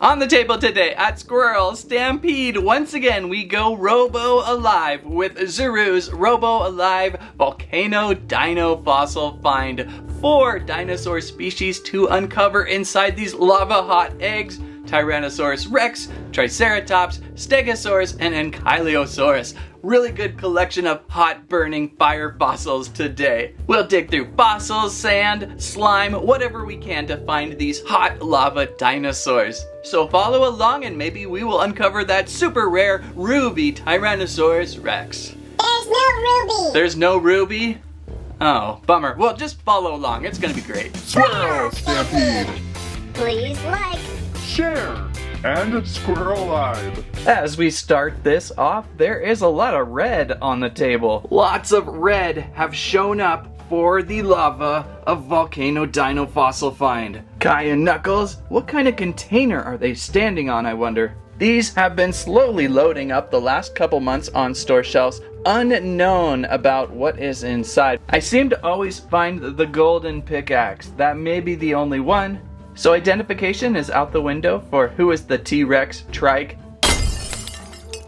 On the table today at Squirrel Stampede, once again we go Robo Alive with Zaru's Robo Alive Volcano Dino Fossil Find. 4 dinosaur species to uncover inside these lava hot eggs: Tyrannosaurus Rex, Triceratops, Stegosaurus, and Ankylosaurus. Really good collection of hot burning fire fossils today. We'll dig through fossils, sand, slime, whatever we can to find these hot lava dinosaurs. So follow along and maybe we will uncover that super rare ruby Tyrannosaurus Rex. There's no ruby. There's no ruby? Oh, bummer. Well, just follow along. It's gonna be great. Squirrel Stampede! Please like, Share! And Squirrel Alive! As we start this off, there is a lot of red on the table. Lots of red have shown up for the lava of Volcano Dino Fossil Find. Kai and Knuckles, what kind of container are they standing on, I wonder? These have been slowly loading up the last couple months on store shelves, unknown about what is inside. I seem to always find the golden pickaxe. That may be the only one. So identification is out the window for who is the T-Rex, Trike,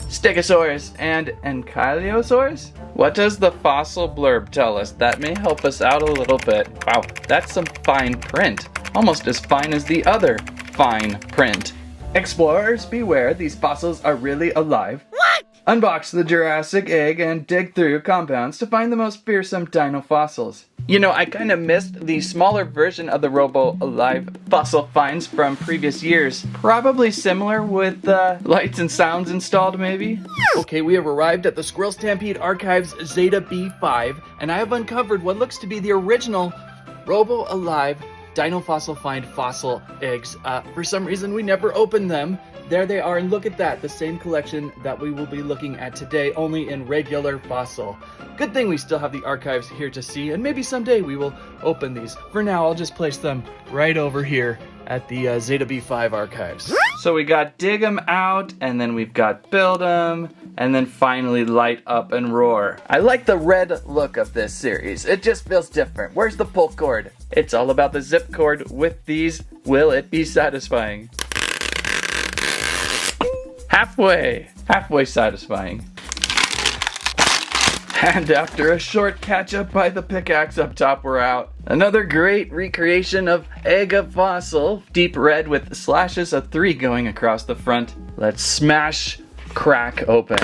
Stegosaurus, and Ankylosaurus? What does the fossil blurb tell us? That may help us out a little bit. Wow, that's some fine print. Almost as fine as the other fine print. Explorers, beware, these fossils are really alive. what? Unbox the Jurassic egg and dig through compounds to find the most fearsome dino fossils. You know, I kind of missed the smaller version of the Robo Alive Fossil Finds from previous years. Probably similar with lights and sounds installed, maybe? Okay, we have arrived at the Squirrel Stampede Archives Zeta B5, and I have uncovered what looks to be the original Robo Alive Dino Fossil Find fossil eggs. For some reason, we never opened them. There they are, and look at that, the same collection that we will be looking at today, only in regular fossil. Good thing we still have the archives here to see, and maybe someday we will open these. For now, I'll just place them right over here at the Zeta B5 archives. So we got dig 'em out, and then we've got build 'em, and then finally light up and roar. I like the red look of this series. It just feels different. Where's the pull cord? It's all about the zip cord with these. Will it be satisfying? Halfway satisfying. And after a short catch up by the pickaxe up top, we're out. Another great recreation of egg of fossil, deep red with slashes of 3 going across the front. Let's smash, crack open.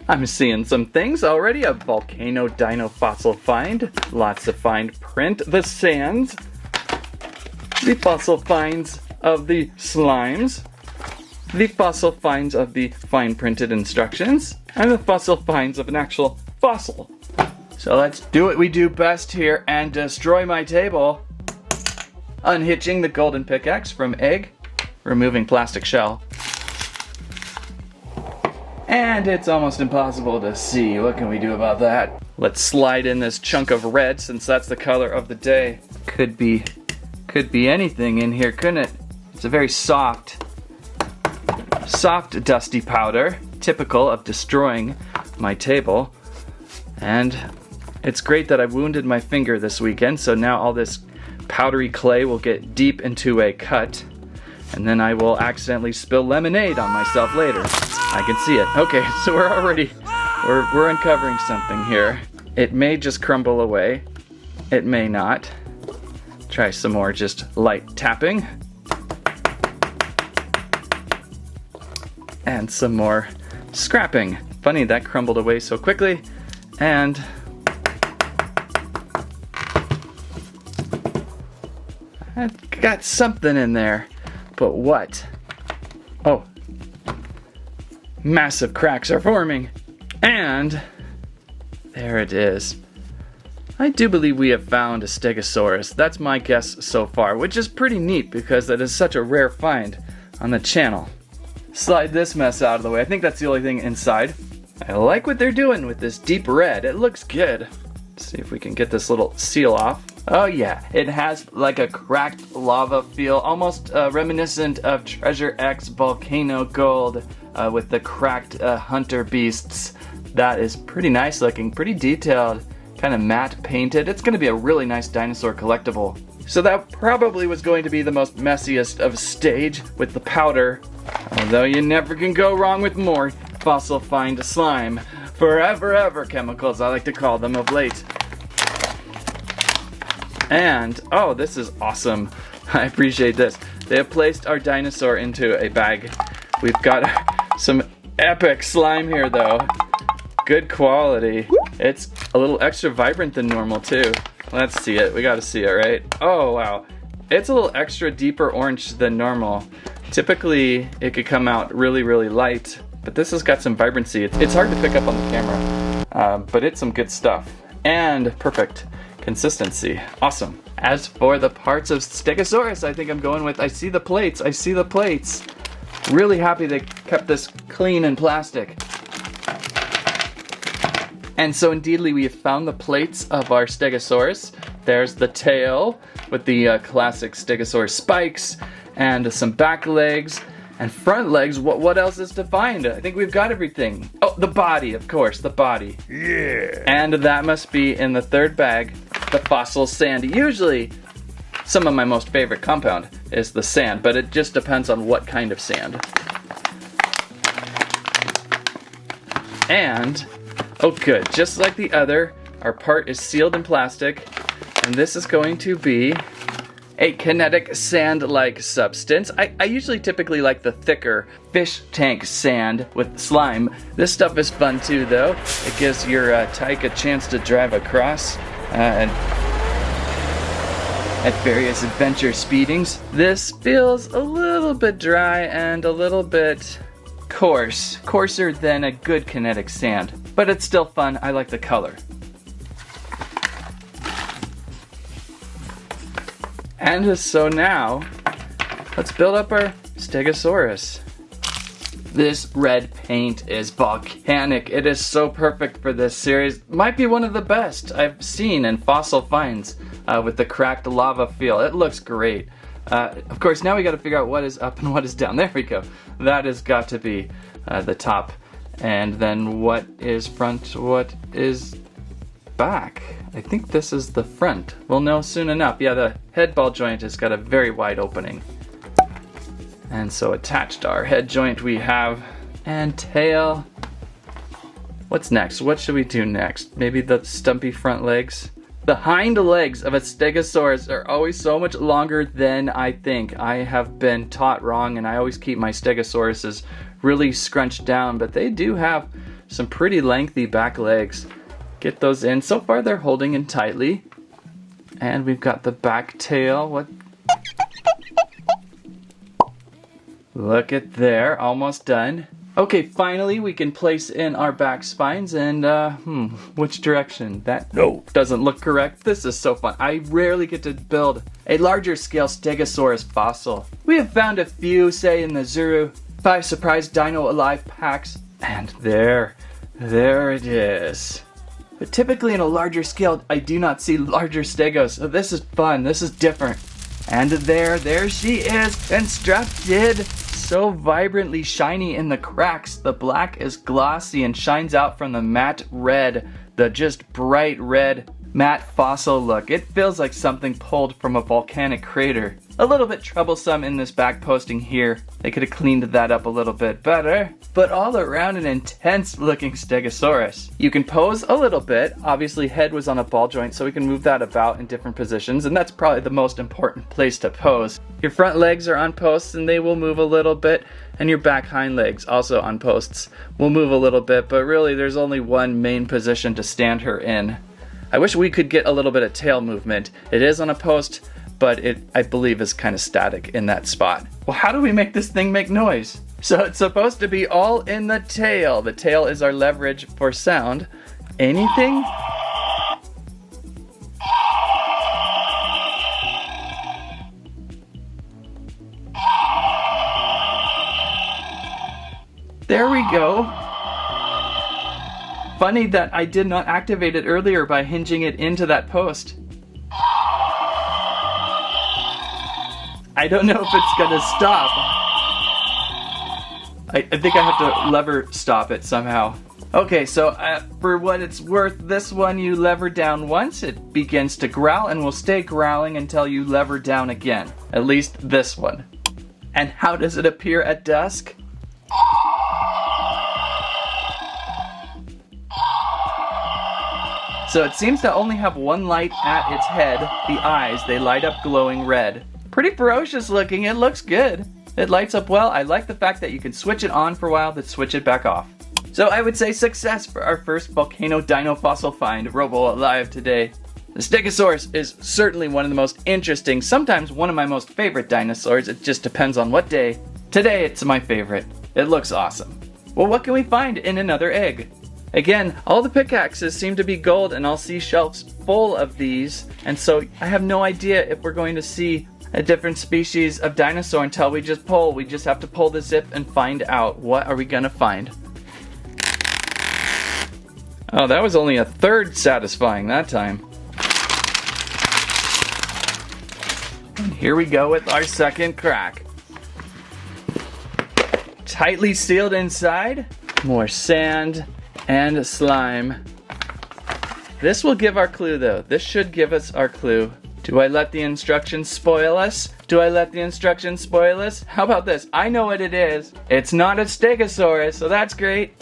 I'm seeing some things already. A Volcano Dino Fossil Find, lots of fine print, the sands, the fossil finds of the slimes, the fossil finds of the fine printed instructions, and the fossil finds of an actual fossil. So let's do what we do best here and destroy my table. Unhitching the golden pickaxe from egg, removing plastic shell. And it's almost impossible to see. What can we do about that? Let's slide in this chunk of red since that's the color of the day. Could be anything in here, couldn't it? It's a very soft dusty powder, typical of destroying my table. And it's great that I wounded my finger this weekend, so now all this powdery clay will get deep into a cut, and then I will accidentally spill lemonade on myself later. I can see it. Okay, so we're uncovering something here. It may just crumble away. It may not. Try some more just light tapping. And some more scrapping. Funny, that crumbled away so quickly. And I've got something in there. But what? Oh. Massive cracks are forming. And there it is. I do believe we have found a Stegosaurus. That's my guess so far, which is pretty neat because it is such a rare find on the channel. Slide this mess out of the way. I think that's the only thing inside. I like what they're doing with this deep red. It looks good. Let's see if we can get this little seal off. Oh yeah, it has like a cracked lava feel, almost reminiscent of Treasure X Volcano Gold with the cracked hunter beasts. That is pretty nice looking, pretty detailed, kind of matte painted. It's going to be a really nice dinosaur collectible. So that probably was going to be the most messiest of stage with the powder. Although you never can go wrong with more fossil find slime. Forever ever chemicals, I like to call them of late. And, oh, this is awesome. I appreciate this. They have placed our dinosaur into a bag. We've got some epic slime here though. Good quality. It's a little extra vibrant than normal too. Let's see it. We gotta see it, right? Oh, wow. It's a little extra deeper orange than normal. Typically, it could come out really, really light, but this has got some vibrancy. It's hard to pick up on the camera, but it's some good stuff. And perfect consistency. Awesome. As for the parts of Stegosaurus, I think I'm going with, I see the plates. Really happy they kept this clean and plastic. And so indeedly we have found the plates of our Stegosaurus. There's the tail with the classic Stegosaurus spikes and some back legs and front legs. What else is to find? I think we've got everything. Oh, the body, of course, the body. Yeah. And that must be in the third bag, the fossil sand. Usually, some of my most favorite compound is the sand, but it just depends on what kind of sand. And, oh good, just like the other, our part is sealed in plastic, and this is going to be a kinetic sand-like substance. I usually typically like the thicker fish tank sand with slime. This stuff is fun too though. It gives your tyke a chance to drive across and at various adventure speedings. This feels a little bit dry and a little bit coarser than a good kinetic sand, but it's still fun. I like the color. And so now, let's build up our Stegosaurus. This red paint is volcanic. It is so perfect for this series. Might be one of the best I've seen in fossil finds with the cracked lava feel. It looks great. Of course, now we got to figure out what is up and what is down. There we go. That has got to be the top. And then what is front, what is back? I think this is the front. We'll know soon enough. Yeah, the head ball joint has got a very wide opening. And so attached to our head joint we have, and tail. What's next? What should we do next? Maybe the stumpy front legs? The hind legs of a Stegosaurus are always so much longer than I think. I have been taught wrong, and I always keep my Stegosauruses really scrunched down, but they do have some pretty lengthy back legs. Get those in. So far they're holding in tightly. And we've got the back tail. What? Look at there, almost done. Okay, finally we can place in our back spines and, which direction? That doesn't look correct. This is so fun. I rarely get to build a larger scale Stegosaurus fossil. We have found a few, say in the Zuru 5 Surprise Dino Alive packs, and there it is. But typically in a larger scale, I do not see larger Stegos, so this is fun, this is different. And there she is, constructed! So vibrantly shiny in the cracks. The black is glossy and shines out from the matte red, the just bright red matte fossil look. It feels like something pulled from a volcanic crater. A little bit troublesome in this back posting here. They could have cleaned that up a little bit better, but all around an intense looking Stegosaurus. You can pose a little bit. Obviously head was on a ball joint, so we can move that about in different positions, and that's probably the most important place to pose. Your front legs are on posts and they will move a little bit, and your back hind legs also on posts will move a little bit, but really there's only one main position to stand her in. I wish we could get a little bit of tail movement. It is on a post, but it, I believe, is kind of static in that spot. Well, how do we make this thing make noise? So it's supposed to be all in the tail. The tail is our leverage for sound. Anything? There we go. Funny that I did not activate it earlier by hinging it into that post. I don't know if it's gonna stop. I think I have to lever stop it somehow. Okay, so for what it's worth, this one you lever down once, it begins to growl and will stay growling until you lever down again. At least this one. And how does it appear at dusk? So it seems to only have one light at its head, the eyes. They light up glowing red. Pretty ferocious looking, it looks good. It lights up well. I like the fact that you can switch it on for a while, then switch it back off. So I would say success for our first Volcano Dino Fossil find, Robo Alive today. The Stegosaurus is certainly one of the most interesting, sometimes one of my most favorite dinosaurs. It just depends on what day. Today it's my favorite. It looks awesome. Well, what can we find in another egg? Again, all the pickaxes seem to be gold and I'll see shelves full of these. And so I have no idea if we're going to see a different species of dinosaur until we just pull. We just have to pull the zip and find out. What are we gonna find? Oh, that was only a third satisfying that time. And here we go with our second crack. Tightly sealed inside, more sand and slime. This will give our clue though. This should give us our clue. Do I let the instructions spoil us? Do I let the instructions spoil us? How about this? I know what it is. It's not a Stegosaurus, so that's great.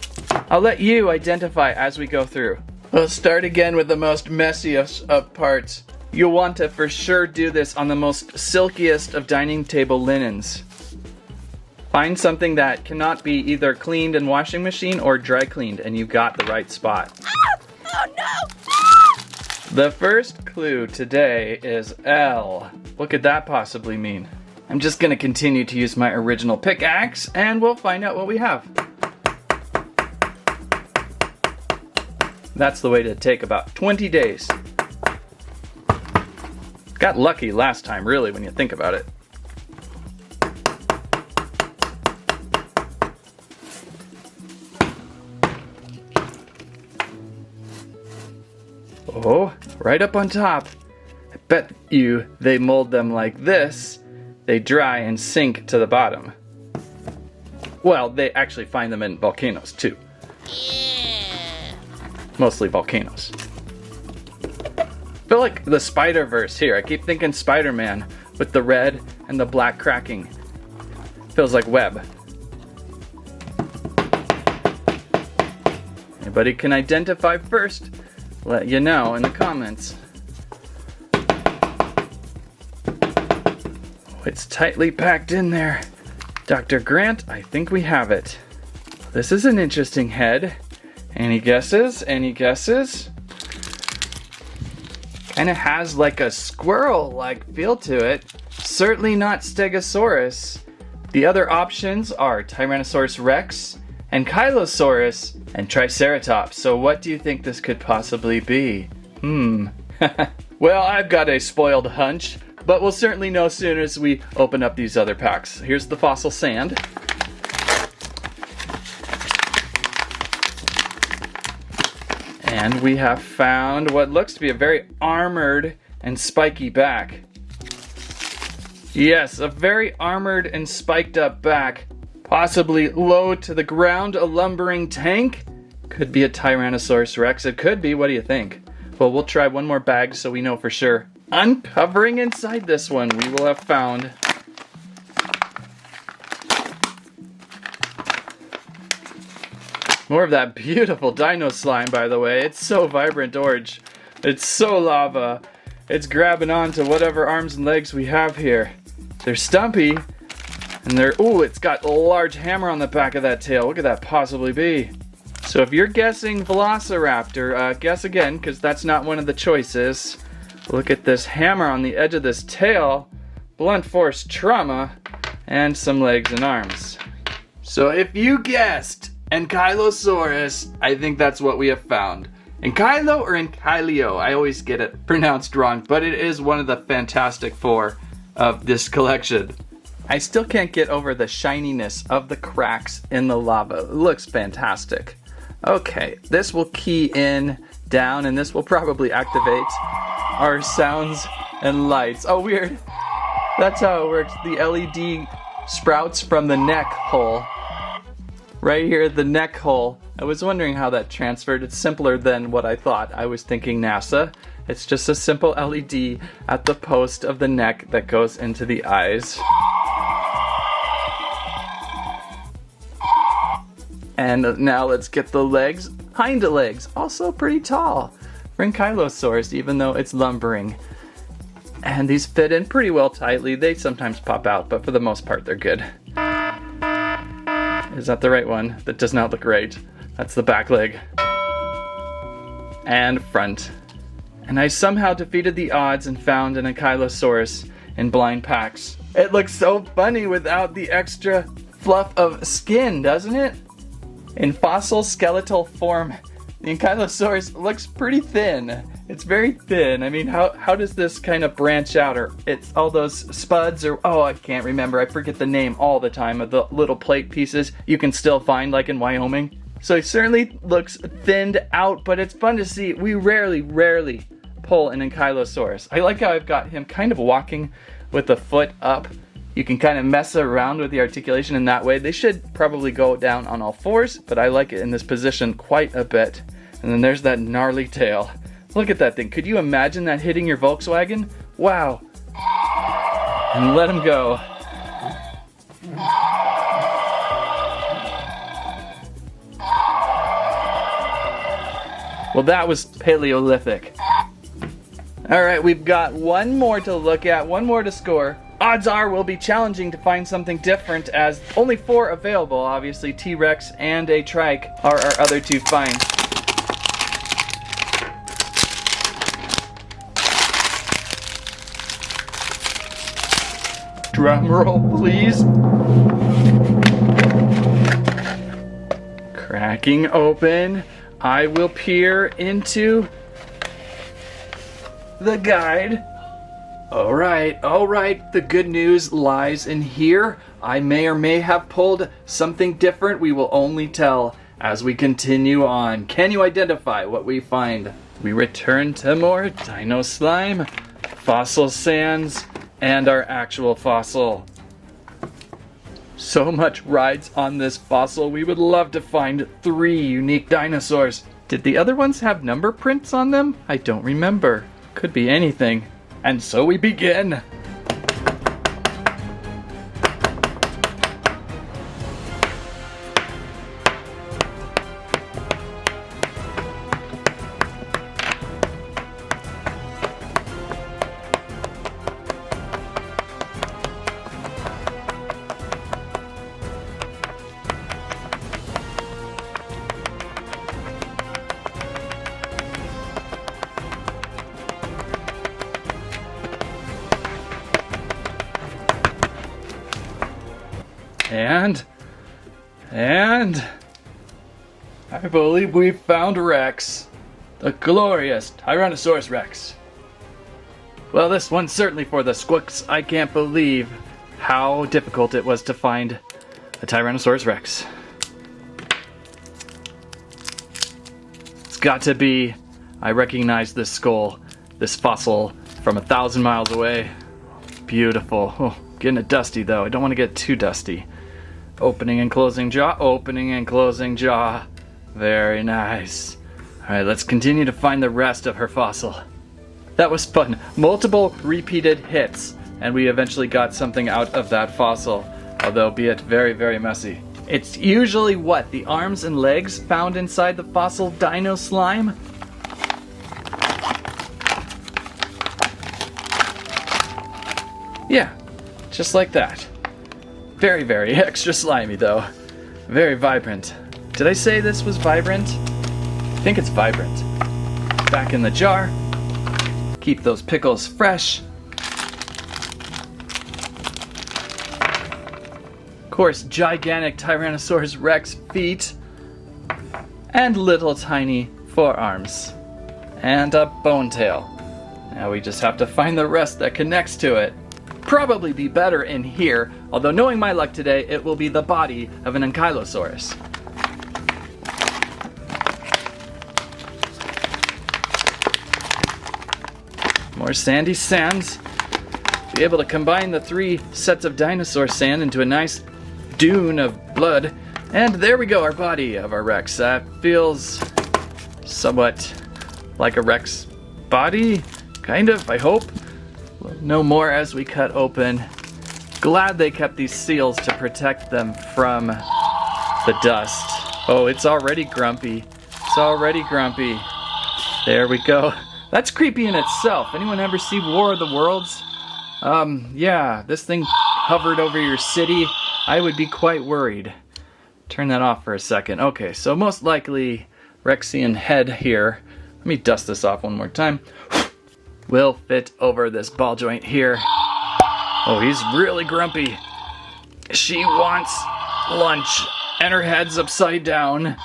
I'll let you identify as we go through. We'll start again with the most messiest of parts. You'll want to for sure do this on the most silkiest of dining table linens. Find something that cannot be either cleaned in washing machine or dry cleaned, and you've got the right spot. Oh no! The first clue today is L. What could that possibly mean? I'm just gonna continue to use my original pickaxe and we'll find out what we have. That's the way to take about 20 days. Got lucky last time, really, when you think about it. Oh, right up on top. I bet you they mold them like this. They dry and sink to the bottom. Well, they actually find them in volcanoes too. Mostly volcanoes. I feel like the Spider-Verse here. I keep thinking Spider-Man with the red and the black cracking. Feels like web. Anybody can identify first? Let you know in the comments. Oh, it's tightly packed in there. Dr. Grant, I think we have it. This is an interesting head. Any guesses? Any guesses? Kinda has like a squirrel-like feel to it. Certainly not Stegosaurus. The other options are Tyrannosaurus Rex, Ankylosaurus, and Triceratops. So what do you think this could possibly be? Well, I've got a spoiled hunch, but we'll certainly know soon as we open up these other packs. Here's the fossil sand. And we have found what looks to be a very armored and spiky back. Yes, a very armored and spiked up back. Possibly low to the ground, a lumbering tank. Could be a Tyrannosaurus Rex. It could be. What do you think? Well, we'll try one more bag so we know for sure. Uncovering inside this one, we will have found more of that beautiful dino slime, by the way. It's so vibrant orange. It's so lava. It's grabbing onto whatever arms and legs we have here. They're stumpy. And they're, ooh, it's got a large hammer on the back of that tail. What could that possibly be? So if you're guessing Velociraptor, guess again, because that's not one of the choices. Look at this hammer on the edge of this tail. Blunt force trauma. And some legs and arms. So if you guessed Ankylosaurus, I think that's what we have found. Ankylo or Ankylio? I always get it pronounced wrong, but it is one of the fantastic four of this collection. I still can't get over the shininess of the cracks in the lava. It looks fantastic. Okay, this will key in down and this will probably activate our sounds and lights. Oh, weird. That's how it works. The LED sprouts from the neck hole. Right here at the neck hole I was wondering how that transferred. It's simpler than what I thought. I was thinking NASA. It's just a simple LED at the post of the neck that goes into the eyes. And now let's get the legs. Hind legs, also pretty tall for Ankylosaurus, even though it's lumbering. And these fit in pretty well tightly. They sometimes pop out, but for the most part, they're good. Is that the right one? That does not look right. That's the back leg. And front. And I somehow defeated the odds and found an Ankylosaurus in blind packs. It looks so funny without the extra fluff of skin, doesn't it? In fossil skeletal form, the Ankylosaurus looks pretty thin. It's very thin. I mean, how does this kind of branch out? Or it's all those spuds or, oh, I can't remember. I forget the name all the time of the little plate pieces you can still find like in Wyoming. So he certainly looks thinned out, but it's fun to see. We rarely pull an Ankylosaurus. I like how I've got him kind of walking with the foot up. You can kind of mess around with the articulation in that way. They should probably go down on all fours, but I like it in this position quite a bit. And then there's that gnarly tail. Look at that thing. Could you imagine that hitting your Volkswagen? Wow. And let him go. Well, that was Paleolithic. Alright, we've got one more to look at, one more to score. Odds are we'll be challenging to find something different as only 4 available. Obviously, T-Rex and a trike are our other 2 finds. Drum roll, please. Cracking open. I will peer into the guide. All right. The good news lies in here. I may or may have pulled something different. We will only tell as we continue on. Can you identify what we find? We return to more dino slime, fossil sands, and our actual fossil. So much rides on this fossil. We would love to find 3 unique dinosaurs. Did the other ones have number prints on them? I don't remember. Could be anything. And so we begin. And I believe we found Rex, the glorious Tyrannosaurus Rex. Well, this one's certainly for the squooks. I can't believe how difficult it was to find a Tyrannosaurus Rex. It's got to be, I recognize this skull, this fossil from 1,000 miles away. Beautiful. Oh, getting it dusty though. I don't want to get too dusty. Opening and closing jaw, opening and closing jaw. Very nice. Alright, let's continue to find the rest of her fossil. That was fun. Multiple repeated hits, and we eventually got something out of that fossil, although be it very messy. It's usually what? The arms and legs found inside the fossil dino slime? Yeah, just like that. Very extra slimy though. Very vibrant. Did I say this was vibrant? I think it's vibrant. Back in the jar. Keep those pickles fresh. Of course, gigantic Tyrannosaurus Rex feet. And little tiny forearms. And a bone tail. Now we just have to find the rest that connects to it. Probably be better in here, although knowing my luck today, it will be the body of an Ankylosaurus. More sandy sands. Be able to combine the 3 sets of dinosaur sand into a nice dune of blood And there we go, our body of our Rex. That feels somewhat like a Rex body, kind of, I hope. We'll know more as we cut open. Glad they kept these seals to protect them from the dust. Oh, it's already grumpy. It's already grumpy. There we go. That's creepy in itself. Anyone ever see War of the Worlds? Yeah, this thing hovered over your city. I would be quite worried. Turn that off for a second. Okay, so most likely Rexian head here. Let me dust this off one more time. Will fit over this ball joint here. Oh, he's really grumpy. She wants lunch and her head's upside down.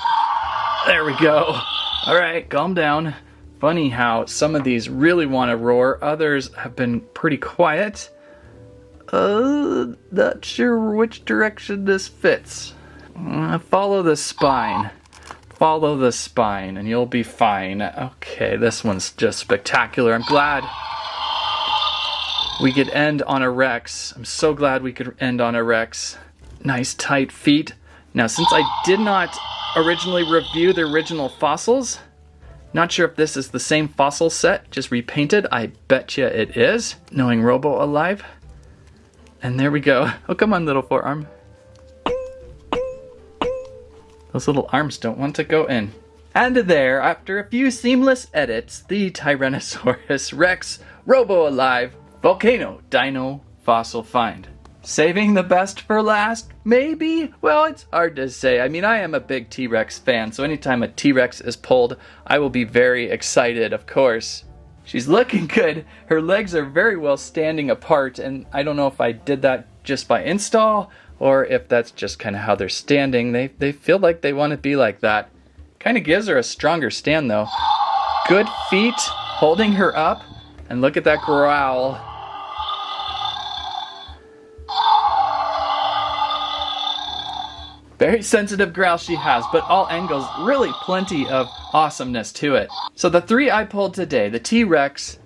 There we go. All right, calm down. Funny how some of these really want to roar. Others have been pretty quiet. Not sure which direction this fits. Follow the spine. Follow the spine and you'll be fine. Okay, this one's just spectacular. I'm glad we could end on a Rex. I'm so glad we could end on a Rex. Nice tight feet. Now, since I did not originally review the original fossils, not sure if this is the same fossil set, just repainted. I bet you it is, knowing Robo Alive. And there we go. Oh, come on, little forearm. Those little arms don't want to go in. And there, after a few seamless edits, the Tyrannosaurus Rex Robo Alive Volcano Dino Fossil Find. Saving the best for last? Maybe? Well, it's hard to say. I mean, I am a big T-Rex fan, so anytime a T-Rex is pulled, I will be very excited, of course. She's looking good. Her legs are very well standing apart, and I don't know if I did that just by install, or if that's just kind of how they're standing. They feel like they want to be like that. Kind of gives her a stronger stand, though. Good feet, holding her up, and look at that growl. Very sensitive growl she has, but all angles, really plenty of awesomeness to it. So the three I pulled today, the T-Rex,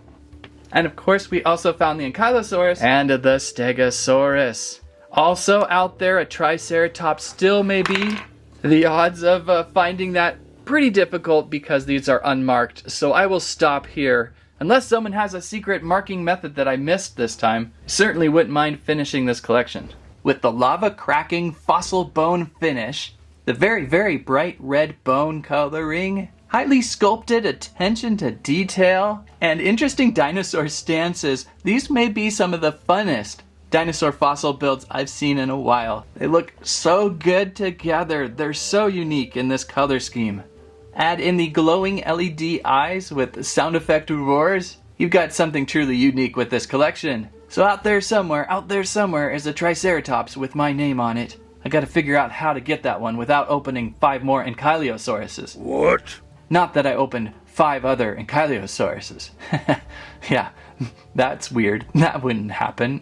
and of course we also found the Ankylosaurus and the Stegosaurus. Also out there, a Triceratops still may be. The odds of finding that pretty difficult because these are unmarked, so I will stop here. Unless someone has a secret marking method that I missed this time, I certainly wouldn't mind finishing this collection. With the lava cracking fossil bone finish, the very, very bright red bone coloring, highly sculpted attention to detail, and interesting dinosaur stances, these may be some of the funnest dinosaur fossil builds I've seen in a while. They look so good together. They're so unique in this color scheme. Add in the glowing LED eyes with sound effect roars. You've got something truly unique with this collection. So out there somewhere is a Triceratops with my name on it. I gotta figure out how to get that one without opening 5 more Ankylosauruses. What? Not that I opened 5 other Ankylosauruses. Yeah, that's weird. That wouldn't happen.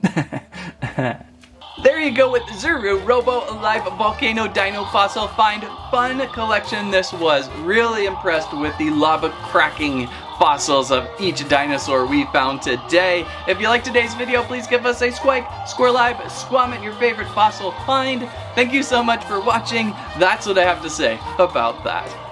There you go with Zuru Robo Alive Volcano Dino Fossil Find. Fun collection this was. Really impressed with the lava cracking fossils of each dinosaur we found today. If you liked today's video, please give us a squike, Squirrel Alive, squammet your favorite fossil find. Thank you so much for watching. That's what I have to say about that.